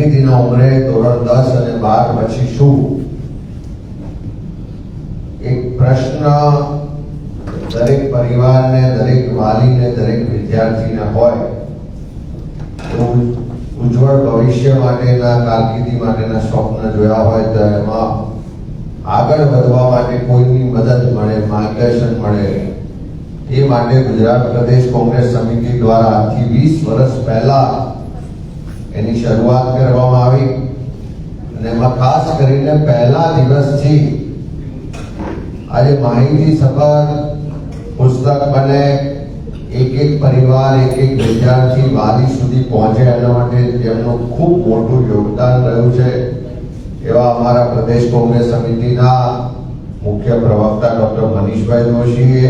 કારકિર્દીના ઉંમરે ધોરણ 10 અને 12 પછી શું, એક પ્રશ્ન દરેક પરિવારને, દરેક વાલીને, દરેક વિદ્યાર્થીને હોય. ઉજ્જવળ ભવિષ્ય માટેના, કારકિર્દી માટેના સ્વપ્ન જોયા હોય તો એમાં આગળ વધવા માટે કોઈની મદદ મળે, માર્ગદર્શન મળે, એ માટે ગુજરાત પ્રદેશ કોંગ્રેસ સમિતિ દ્વારા આજથી 20 વર્ષ પહેલા એની શરૂઆત કરવામાં આવી. અને એમાં ખાસ કરીને પહેલા દિવસથી આજે માહિતી સભર પુસ્તક બને, એક પરિવાર, એક વિદ્યાર્થી, વાલી સુધી પહોંચે, એના માટે જેમનું ખૂબ મોટું યોગદાન રહ્યું છે એવા અમારા પ્રદેશ કોંગ્રેસ સમિતિના મુખ્ય પ્રવક્તા ડોક્ટર મનીષભાઈ જોશીએ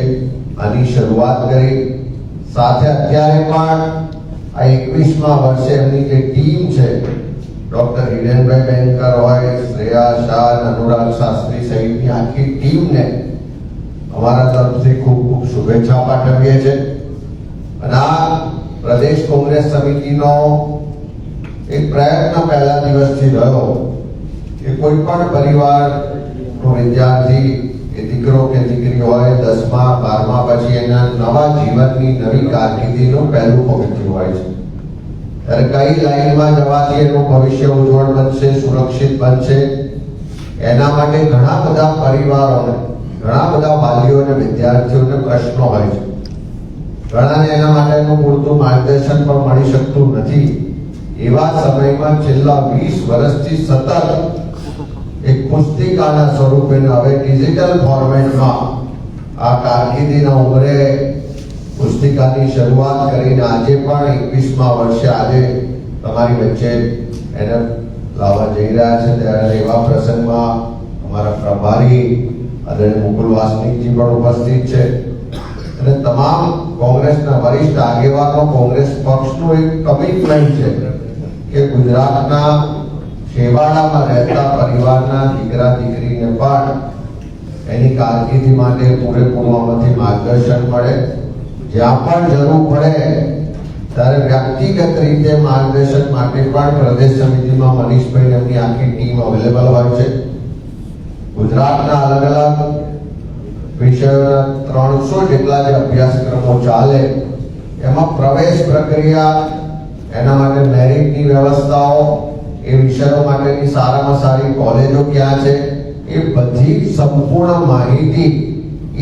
આની શરૂઆત કરી. સાથે અત્યારે પણ આ 21મા વર્ષે એમની જે ટીમ છે, ડોક્ટર હિરેનભાઈ બેંકર હોય, શ્રેયા શાહ, અનુરાગ શાસ્ત્રી સહિતની આખી ટીમને અમારા તરફથી ખૂબ ખૂબ શુભેચ્છા પાઠવીએ છીએ. અને આ પ્રદેશ કોંગ્રેસ સમિતિનો એક પ્રયત્ન પહેલા દિવસથી રહ્યો કે કોઈ પણ પરિવારનો વિદ્યાર્થી કે દીકરો કે દીકરી હોય 10મા 12મા પછી એના નવા જીવનની, નવી કારકિર્દીનું પહેલું પગથિયું હોય છે. ત્યારે કઈ લાઈનમાં જવાથી એનું ભવિષ્ય ઉજ્જવળ બનશે, સુરક્ષિત બનશે, એના માટે ઘણા બધા પરિવારોને, ઘણા બધા વાલીઓ અને વિદ્યાર્થીઓને પ્રશ્નો હોય છે. ઘણાને એના માટેનું પૂરતું માર્ગદર્શન પણ મળી શકતું નથી. એવા સમયમાં છેલ્લા 20 વર્ષથી સતત એક પુસ્તિકાના સ્વરૂપે, હવે ડિજિટલ ફોર્મેટમાં આ કારકિર્દીના ઉંમરે પુસ્તિકાની શરૂઆત કરીને આજે પણ 21મા વર્ષે આજે તમારી વચ્ચે એને લાવવા જઈ રહ્યા છે. ત્યારે એવા પ્રસંગમાં અમારા પ્રભારી આદરણીય મુકુલ વાસનિકજી પણ ઉપસ્થિત છે અને તમામ કોંગ્રેસના વરિષ્ઠ આગેવાનો, કોંગ્રેસ પક્ષનું એક કમિટમેન્ટ છે કે ગુજરાતના છેવાડામાં રહેતા પરિવારના દીકરા દીકરીને પણ એની કારકિર્દી માટે પૂરેપૂરું આમાંથી માર્ગદર્શન મળે. જ્યાં પણ જરૂર પડે ત્યારે વ્યક્તિગત રીતે માર્ગદર્શન માટે પણ પ્રદેશ સમિતિમાં મનીષભાઈ એમની આખી ટીમ અવેલેબલ હોય છે. ગુજરાતના અલગ અલગ વિષયોના 300 જેટલા જે અભ્યાસક્રમો ચાલે, એમાં પ્રવેશ પ્રક્રિયા, એના માટે મેરિટની વ્યવસ્થાઓ, એ વિષયો માટેની સારામાં સારી કોલેજો ક્યાં છે, એ બધી સંપૂર્ણ માહિતી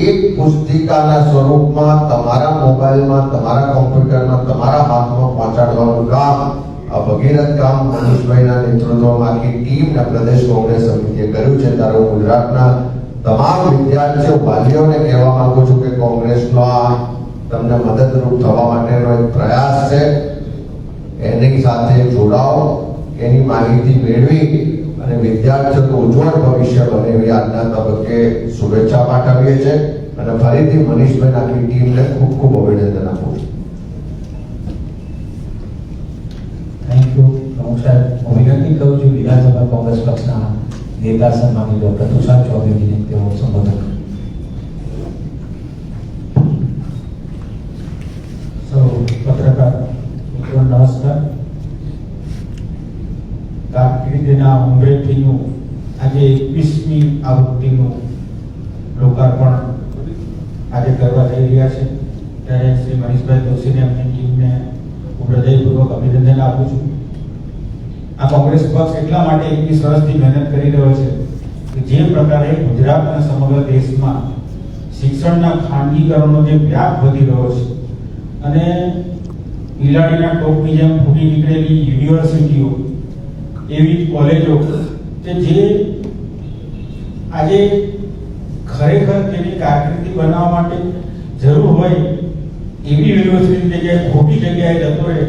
એક પુસ્તિકાના સ્વરૂપમાં તમારા મોબાઈલમાં, તમારા કોમ્પ્યુટરમાં, તમારા હાથમાં પહોંચાડવાનું કામ, આ ભગીરથ કામ મનીષભાઈના નેતૃત્વમાં આખી ટીમને પ્રદેશ કોંગ્રેસ સમિતિએ કર્યું છે. ત્યારે હું ગુજરાતના તમામ વિદ્યાર્થીઓ, વાલીઓને કહેવા માંગુ છું કે કોંગ્રેસનો આ તમને મદદરૂપ થવા માટેનો એક પ્રયાસ છે. એની સાથે જોડાઓ, એની માહિતી મેળવી અને વિદ્યાર્થીઓનું ઉજ્જવળ ભવિષ્ય બને એવી આજના તબક્કે શુભેચ્છા પાઠવીએ છીએ. અને ફરીથી મનીષભાઈ આખી ટીમને ખૂબ ખૂબ અભિનંદન આપું છું. થેન્ક યુ પ્રમુખ સાહેબ. હું વિનંતી કરું છું વિધાનસભા કોંગ્રેસ પક્ષના નેતા સન્માનિત ડોક્ટર તુષાર ચૌધરીજીને તેઓ સંબોધન કરે. પત્રકાર મિત્રો નમસ્કાર. કારકિર્દીના ઉમરેથીનું આજે 21મી આવૃત્તિનું લોકાર્પણ આજે કરવા જઈ રહ્યા છે. ત્યારે શ્રી મનીષભાઈ જોશીને એમની ટીમને હું હૃદયપૂર્વક અભિનંદન આપું છું. આ કોંગ્રેસ પક્ષ એટલા માટે 21 વર્ષથી મહેનત કરી રહ્યો છે કે જે પ્રકારે ગુજરાત અને સમગ્ર દેશમાં શિક્ષણના ખાનગીકરણનો જે વ્યાપ વધી રહ્યો છે અને બિલાડીના ટોપની જેમ ફૂટી નીકળેલી યુનિવર્સિટીઓ, એવી કોલેજો કે જે આજે ખરેખર તેની કારકિર્દી બનાવવા માટે જરૂર હોય એવી યુનિવર્સિટી જગ્યાએ ખોટી જગ્યાએ જતો રહે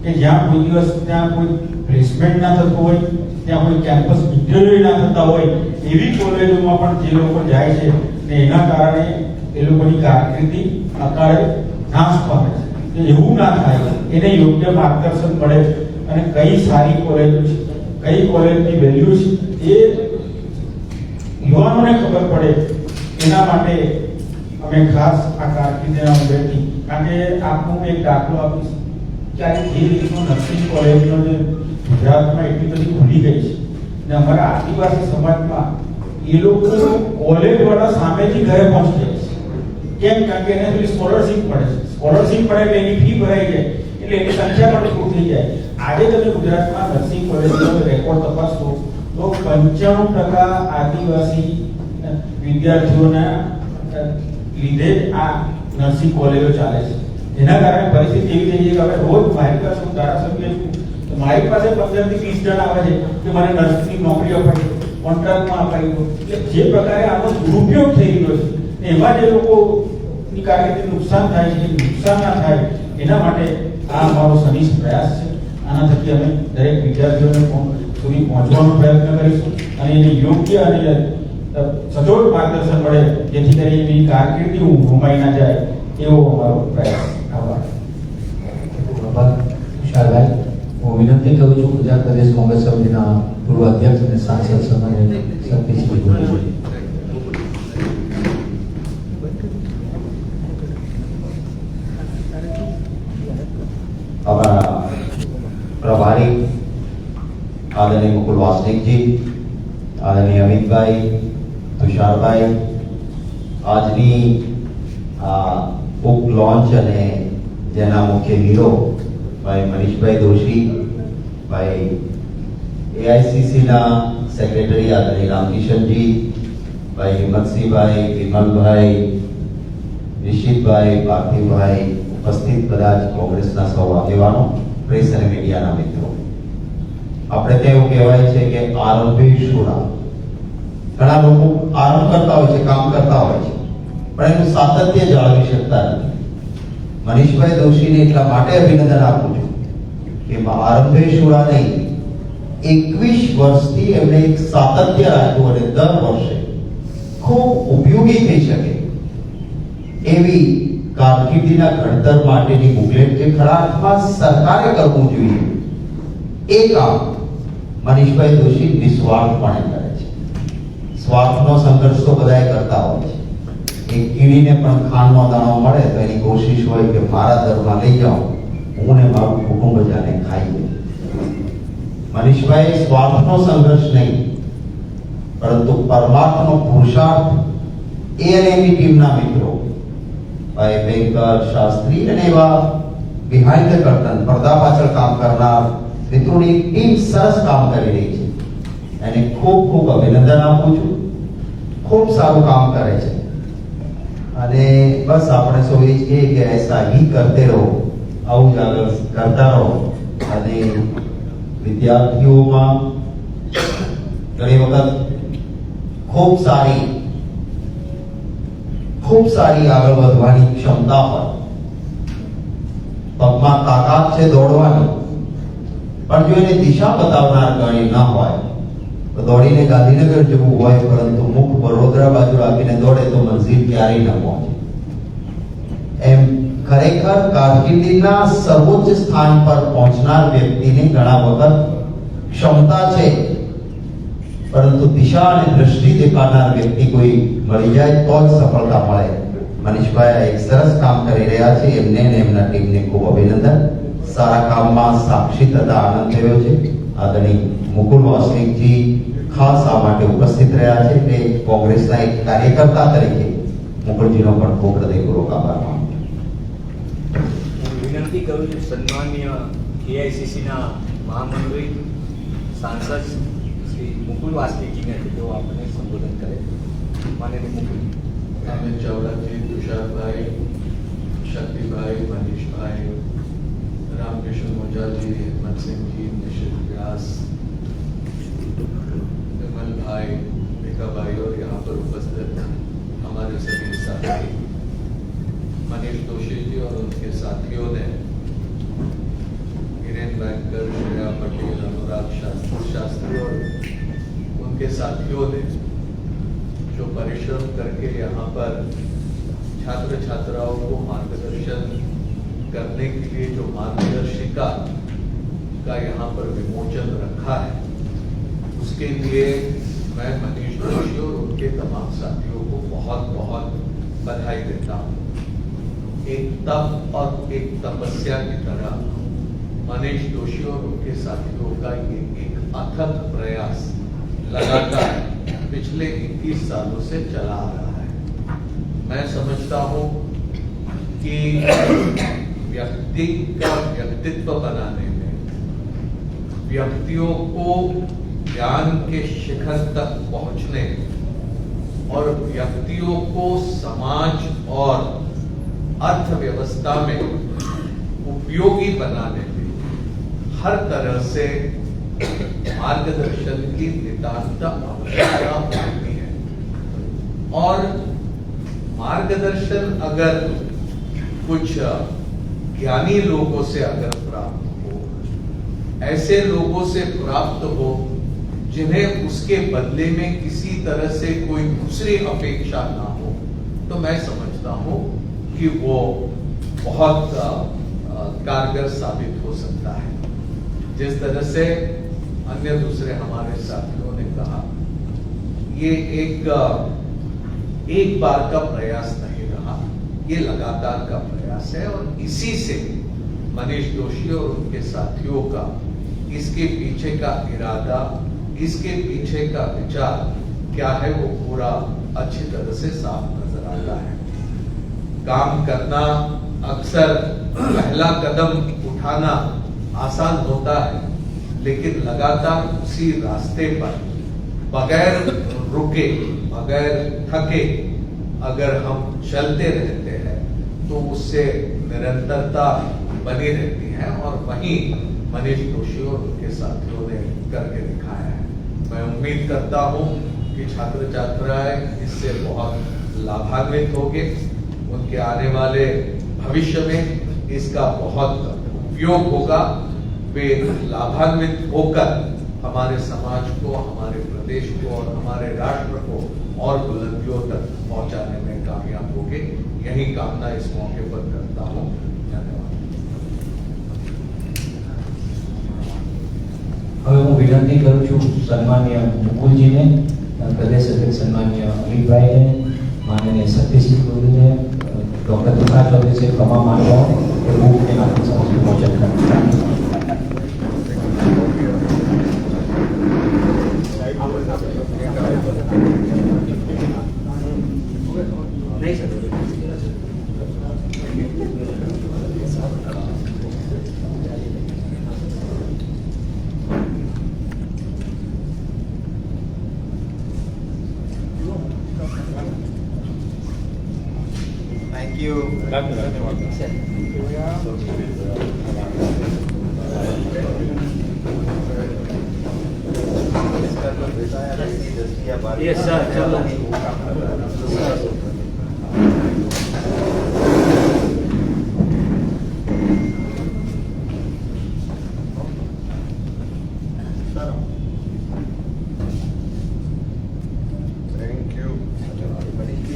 કે જ્યાં કોઈ દિવસ ત્યાં કોઈ પ્લેસમેન્ટ ના થતું હોય, ત્યાં કોઈ કેમ્પસ ઇન્ટરવ્યુ ના થતા હોય, એવી કોલેજોમાં પણ જે લોકો જાય છે ને એના કારણે એ લોકોની કારકિર્દી અકાળે નાશ પામે છે. એવું ના થાય, એને યોગ્ય માર્ગદર્શન મળે અને કઈ સારી કોલેજો છે, કઈ કોલેજની વેલ્યુ છે, એ યુવાનોને ખબર પડે. એના માટે અમે ખાસ આ કારકિર્દીના ઉમેરથી, કારણ કે આપનું એક દાખલો આપીશ કે આજે જે રીતનો નર્સિંગ કોલેજનો જે ગુજરાતમાં એટલી બધી ખુલી ગઈ છે ને અમારા આદિવાસી સમાજમાં એ લોકો કોલેજ વાળા સામેથી ઘરે પહોંચી જાય છે. કેમ? કારણ કે એને પેલી સ્કોલરશીપ મળે છે. સ્કોલરશીપ મળે એટલે એની ફી ભરાઈ જાય એટલે એની સંખ્યા પણ પૂરી થઈ જાય. આજે તમે ગુજરાતમાં નર્સિંગ કોલેજનો રેકોર્ડ તપાસશો તો 95% આદિવાસી વિદ્યાર્થીઓના લીધે જ આ નર્સિંગ કોલેજો ચાલે છે. જેના કારણે પરિસ્થિતિ એવી થઈ છે કે હવે રોજ મારી પાસે હું ધારાસભ્ય છું તો મારી પાસે 15 થી 20 જણ આવે છે કે મને નર્સિંગ નોકરી અપાઈ દો, કોન્ટ્રાક્ટમાં અપાઈ દો. એટલે જે પ્રકારે આનો દુરુપયોગ થઈ રહ્યો છે એમાં જે લોકોની કારકિર્દી નુકસાન થાય છે, નુકસાન ના થાય એના માટે આ અમારો સનિષ્ઠ પ્રયાસ છે. આના થકી અમે દરેક વિદ્યાર્થીઓને સુધી પહોંચવાનો પ્રયત્ન કરીશું અને એને યોગ્ય અને સચોટ માર્ગદર્શન મળે જેથી કરીને એની કારકિર્દી ગુમાઈ ના જાય એવો અમારો પ્રયાસ. આભાર વિશાલભાઈ. હું વિનંતી કરું છું ગુજરાત પ્રદેશ કોંગ્રેસ સમિતિના પૂર્વ અધ્યક્ષ અને સાંસદ સન્માનીય શક્તિસિંહ ગોહિલ. हमारा प्रभारी आदरणीय मुकुल वासनिक जी, आदरणीय अमित भाई, तुषार भाई, આજની બુક લોન્ચ અને જેના મુખ્ય હીરો ભાઈ મનીષભાઈ દોશી, ભાઈ એઆઈસીસીના સેક્રેટરી આદરણીય રામકિશનજી, ભાઈ હિંમતસિંહભાઈ, વિમલભાઈ, નિશિતભાઈ, પાર્થિવભાઈ, ઉપસ્થિત બધા જ કોંગ્રેસના સૌ આગેવાનો, પ્રેસ અને મીડિયાના મિત્રો, આપણે તો એવું કહેવાય છે કે આરંભે શુરા. ઘણા લોકો આરંભ કરતા હોય છે, કામ કરતા હોય છે, પણ એનું સાતત્ય જાળવી શકતા નથી. મનીષભાઈ દોશીને એટલા માટે અભિનંદન આપું છું કે આરંભે શુરા નહીં, 21 વર્ષથી એમણે એક સાતત્ય રાખ્યું અને દર વર્ષે ખૂબ ઉપયોગી થઈ શકે એવી કારકિર્દીના ઘડતર માટેની બુકલેટ જે ખરા અર્થમાં સરકારે કરવું જોઈએ એ કામ મનીષભાઈ દોશી નિસ્વાર્થપણે કરે છે. સ્વાર્થનો સંઘર્ષ તો બધાએ કરતા હોય છે. એક કીડીને પણ ખાંડનો દાણો મળે તો એની કોશિશ હોય કે મારા દરમાં લઈ જાઉં, હું ને મારું કુટુંબ જાને ખાઈએ. મનીષભાઈ સ્વાર્થનો સંઘર્ષ નહીં પરંતુ પરમાર્થનો પુરુષાર્થ એ અને એની ટીમના મિત્રો ભાઈ બેંકર, શાસ્ત્રી અને એવા બિહાઇન્ડ ધ કર્ટન પડદા પાછળ કામ કરનાર મિત્રોની ટીમ સરસ કામ કરી રહી છે. એને ખૂબ ખૂબ અભિનંદન આપું છું. ખૂબ સારું કામ કરે છે અને બસ આપણે સૌ એ જ કહીએ કે ऐसा ही करते रहो, આવું જ આગળ કરતા રહો. અને વિદ્યાર્થીઓમાં ઘણી વખત ખૂબ સારી આગળ વધવાની ક્ષમતા હોય, પગમાં તાકાત છે દોડવાની, પણ જો એને દિશા બતાવનાર ગણી ન હોય તો દોડીને ગાંધીનગર જવું હોય પરંતુ મુખ વડોદરા બાજુ રાખીને દોડે તો મંઝિલ ક્યારેય ન પહોંચે. એમ ખરેખર કારકિર્દીના સર્વોચ્ચ સ્થાન પર પહોંચનાર વ્યક્તિને ઘણા વખત ક્ષમતા છે પરંતુ દિશા અને દ્રષ્ટિ દેખાડનાર વ્યક્તિ કોઈ મળી જાય તો જ સફળતા મળે. મનીષભાઈ એક સરસ કામ કરી રહ્યા છે. એમને અને એમના ટીમને ખૂબ અભિનંદન. સારા કામમાં સાક્ષી થતા આનંદ થયો છે. આદરણીય મુકુલ વાસનિકજી ખાસ આ માટે ઉપસ્થિત રહ્યા છે એટલે કોંગ્રેસના એક કાર્યકર્તા તરીકે મુકુલજીનો પણ ખૂબ હૃદયપૂર્વક આભાર માનું છું. વિનંતી કરું છું સન્માનીય એઆઈસીસીના મહામંત્રી સાંસદ શ્રી મુકુલ વાસનિકજીને જો આપણે સંબોધન કરે. માનનીય મુકુલ. अमित चावड़ा जी, तुषार भाई, शक्ति भाई, मनीष भाई, रामकृष्ण मुंजा जी, हिम्मत सिंह जी, निशित व्यास, विमल भाई, रेखा भाई और यहाँ पर उपस्थित हमारे सभी साथी मनीष दोशी जी और उनके साथियों ने, हिरेन बैंकर, श्रेया पटेल, अनुराग शास्त्री और उनके साथियों ने जो परिश्रम करके यहाँ पर छात्र छात्राओं को मार्गदर्शन करने के लिए जो मार्गदर्शिका का यहाँ पर विमोचन रखा है, उसके लिए मैं मनीष जोशी और उनके तमाम साथियों को बहुत बहुत बधाई देता हूँ. एक तप और एक तपस्या की तरह मनीष जोशी और उनके साथियों का ये एक अथक प्रयास लगातार पिछले 21 सालों से चला आ रहा है। मैं समझता हूं कि व्यक्ति का व्यक्तित्व बनाने में व्यक्तियों को ज्ञान के शिखर तक पहुंचने और व्यक्तियों को समाज और अर्थव्यवस्था में उपयोगी बनाने में हर तरह से मार्गदर्शन की नितांत आवश्यकता होती है। और मार्गदर्शन अगर कुछ ज्ञानी लोगों से अगर प्राप्त हो, ऐसे लोगों से प्राप्त हो जिन्हें उसके बदले में किसी तरह से कोई दूसरी अपेक्षा ना हो, तो मैं समझता हूं कि वो बहुत कारगर साबित हो सकता है। जिस तरह से अन्य दूसरे हमारे साथियों ने कहा, ये एक बार का प्रयास नहीं रहा, ये लगातार का प्रयास है। और इसी से मनीष जोशी और उनके साथियों का इसके पीछे का इरादा, इसके पीछे का विचार क्या है, वो पूरा अच्छी तरह से साफ नजर आता है। काम करना अक्सर पहला कदम उठाना आसान होता है, लेकिन लगातार उसी रास्ते पर बगैर रुके, बगैर थके अगर हम चलते रहते हैं तो उससे निरंतरता बनी रहती है। और वही मनीष जोशी और उनके साथियों ने करके दिखाया है। मैं उम्मीद करता हूं कि छात्र छात्राएं इससे बहुत लाभान्वित होंगे। उनके आने वाले भविष्य में इसका बहुत उपयोग होगा। वे लाभान्वित होकर हमारे समाज को, हमारे प्रदेश को और हमारे राष्ट्र को और बुलंदियों तक पहुंचाने में कामयाब होंगे। यही कामना इस मौके पर करता हूं। धन्यवाद। હવે હું વિનંતી કરું છું સન્માનીય મુકુલજીને, પ્રદેશ અધ્યક્ષ સન્માનીય અમિતભાઈને, માનનીય સતીશજી ગોહિલને, ડોક્ટર તુષાર ચૌધરી से તમામ માનવો એ બુક के माध्यम से विमोचन करना। Thank you. Yes, sir. चलो।